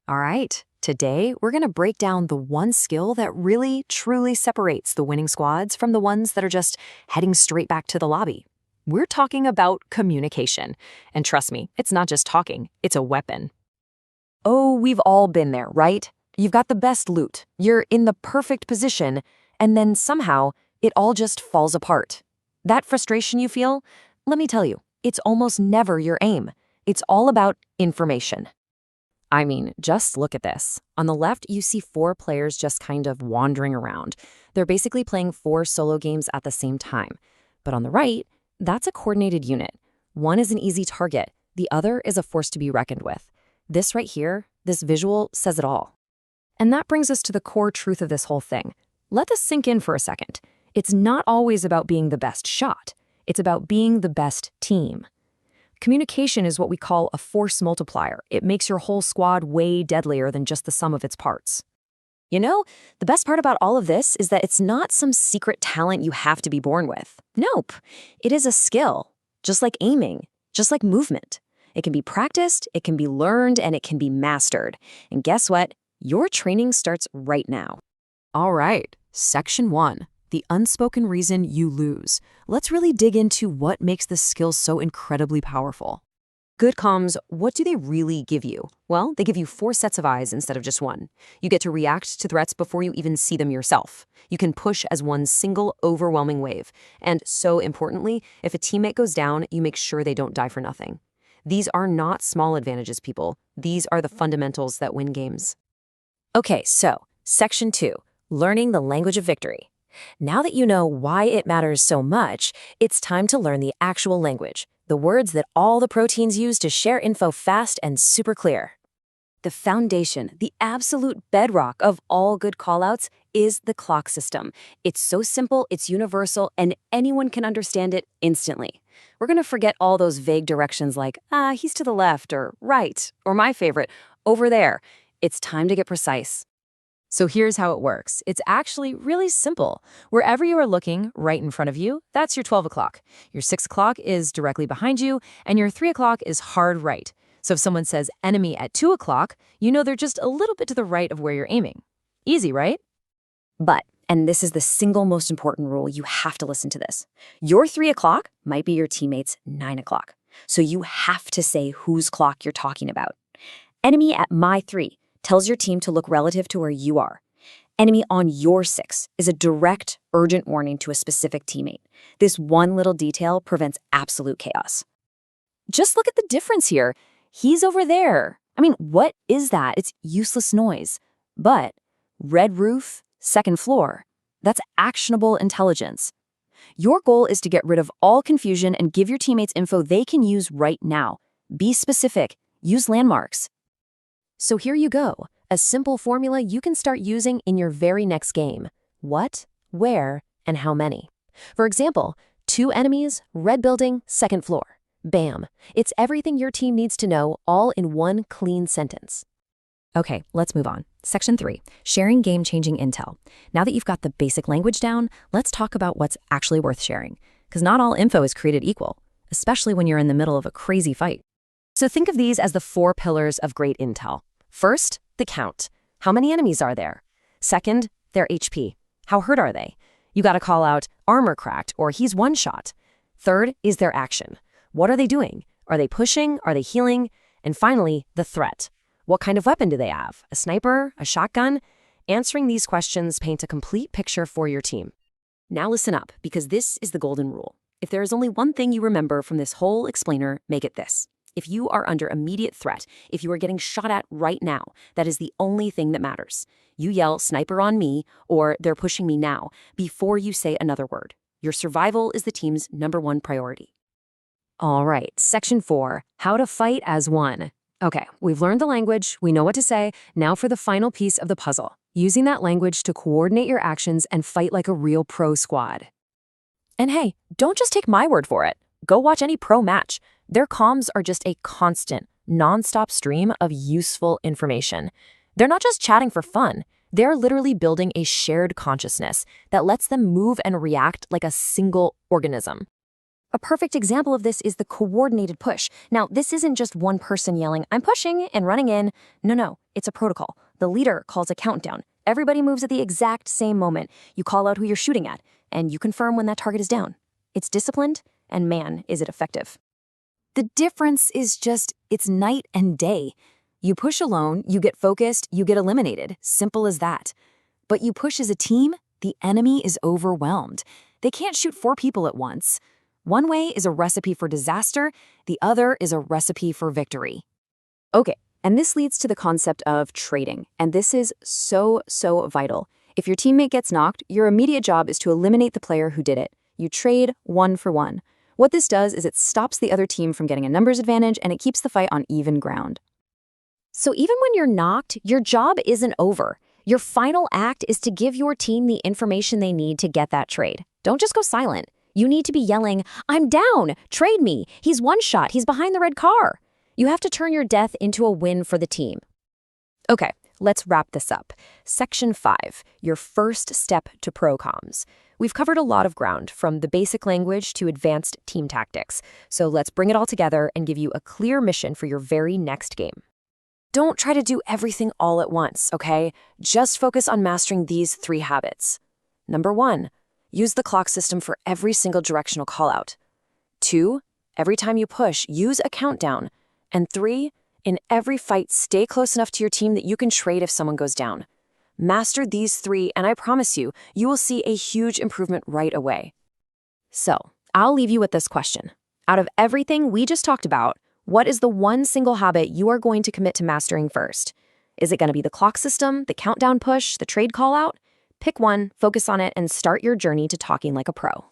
All right, today we're going to break down the one skill that really, truly separates the winning squads from the ones that are just heading straight back to the lobby. We're talking about communication. And trust me, it's not just talking, it's a weapon. Oh, we've all been there, right? You've got the best loot, you're in the perfect position, and then somehow it all just falls apart. That frustration you feel, let me tell you, it's almost never your aim. It's all about information. I mean, just look at this. On the left, you see 4 players just kind of wandering around. They're basically playing 4 solo games at the same time. But on the right, that's a coordinated unit. One is an easy target. The other is a force to be reckoned with. This right here, this visual says it all. And that brings us to the core truth of this whole thing. Let this sink in for a second. It's not always about being the best shot. It's about being the best team. Communication is what we call a force multiplier. It makes your whole squad way deadlier than just the sum of its parts. You know, the best part about all of this is that it's not some secret talent you have to be born with. Nope. It is a skill, just like aiming, just like movement. It can be practiced, it can be learned, and it can be mastered. And guess what? Your training starts right now. All right, Section 1. The unspoken reason you lose. Let's really dig into what makes this skill so incredibly powerful. Good comms, what do they really give you? Well, they give you 4 sets of eyes instead of just 1. You get to react to threats before you even see them yourself. You can push as one single overwhelming wave. And so importantly, if a teammate goes down, you make sure they don't die for nothing. These are not small advantages, people. These are the fundamentals that win games. Okay, so Section 2, learning the language of victory. Now that you know why it matters so much, it's time to learn the actual language, the words that all the proteins use to share info fast and super clear. The foundation, the absolute bedrock of all good callouts is the clock system. It's so simple, it's universal, and anyone can understand it instantly. We're going to forget all those vague directions like, he's to the left, or right, or my favorite, over there. It's time to get precise. So here's how it works. It's actually really simple. Wherever you are looking, right in front of you, that's your 12 o'clock. Your 6 o'clock is directly behind you, and your 3 o'clock is hard right. So if someone says enemy at 2 o'clock, you know they're just a little bit to the right of where you're aiming. Easy, right? But, and this is the single most important rule, you have to listen to this. Your 3 o'clock might be your teammate's 9 o'clock. So you have to say whose clock you're talking about. Enemy at my 3 tells your team to look relative to where you are. Enemy on your 6 is a direct, urgent warning to a specific teammate. This one little detail prevents absolute chaos. Just look at the difference here. He's over there. I mean, what is that? It's useless noise. But red roof, 2nd floor, that's actionable intelligence. Your goal is to get rid of all confusion and give your teammates info they can use right now. Be specific. Use landmarks. So here you go, a simple formula you can start using in your very next game. What, where, and how many. For example, 2 enemies, red building, 2nd floor. Bam. It's everything your team needs to know, all in one clean sentence. Okay, let's move on. Section 3, sharing game-changing intel. Now that you've got the basic language down, let's talk about what's actually worth sharing. Because not all info is created equal, especially when you're in the middle of a crazy fight. So think of these as the 4 pillars of great intel. First, the count. How many enemies are there? Second, their HP. How hurt are they? You gotta call out armor cracked or he's one shot. Third is their action. What are they doing? Are they pushing? Are they healing? And finally, the threat. What kind of weapon do they have? A sniper? A shotgun? Answering these questions paint a complete picture for your team. Now listen up, because this is the golden rule. If there is only one thing you remember from this whole explainer, make it this. If you are under immediate threat, if you are getting shot at right now, that is the only thing that matters. You yell, sniper on me, or they're pushing me now, before you say another word. Your survival is the team's #1 priority. All right, Section 4, how to fight as one. Okay, we've learned the language, we know what to say, now for the final piece of the puzzle, using that language to coordinate your actions and fight like a real pro squad. And hey, don't just take my word for it. Go watch any pro match. Their comms are just a constant, non-stop stream of useful information. They're not just chatting for fun. They're literally building a shared consciousness that lets them move and react like a single organism. A perfect example of this is the coordinated push. Now, this isn't just one person yelling, "I'm pushing," and running in. No, It's a protocol. The leader calls a countdown. Everybody moves at the exact same moment. You call out who you're shooting at, and you confirm when that target is down. It's disciplined, and man, is it effective. The difference is just, it's night and day. You push alone, you get focused, you get eliminated. Simple as that. But you push as a team, the enemy is overwhelmed. They can't shoot 4 people at once. One way is a recipe for disaster, the other is a recipe for victory. Okay, and this leads to the concept of trading, and this is so vital. If your teammate gets knocked, your immediate job is to eliminate the player who did it. You trade 1 for 1. What this does is it stops the other team from getting a numbers advantage, and it keeps the fight on even ground. So even when you're knocked, your job isn't over. Your final act is to give your team the information they need to get that trade. Don't just go silent. You need to be yelling, "I'm down! Trade me! He's one shot! He's behind the red car!" You have to turn your death into a win for the team. Okay, let's wrap this up. Section 5, your first step to pro comms. We've covered a lot of ground, from the basic language to advanced team tactics. So let's bring it all together and give you a clear mission for your very next game. Don't try to do everything all at once, okay? Just focus on mastering these 3 habits. Number 1, use the clock system for every single directional callout. 2, every time you push, use a countdown. And 3, in every fight, stay close enough to your team that you can trade if someone goes down. Master these 3, and I promise you, you will see a huge improvement right away. So, I'll leave you with this question. Out of everything we just talked about, what is the one single habit you are going to commit to mastering first? Is it going to be the clock system, the countdown push, the trade call out? Pick one, focus on it, and start your journey to talking like a pro.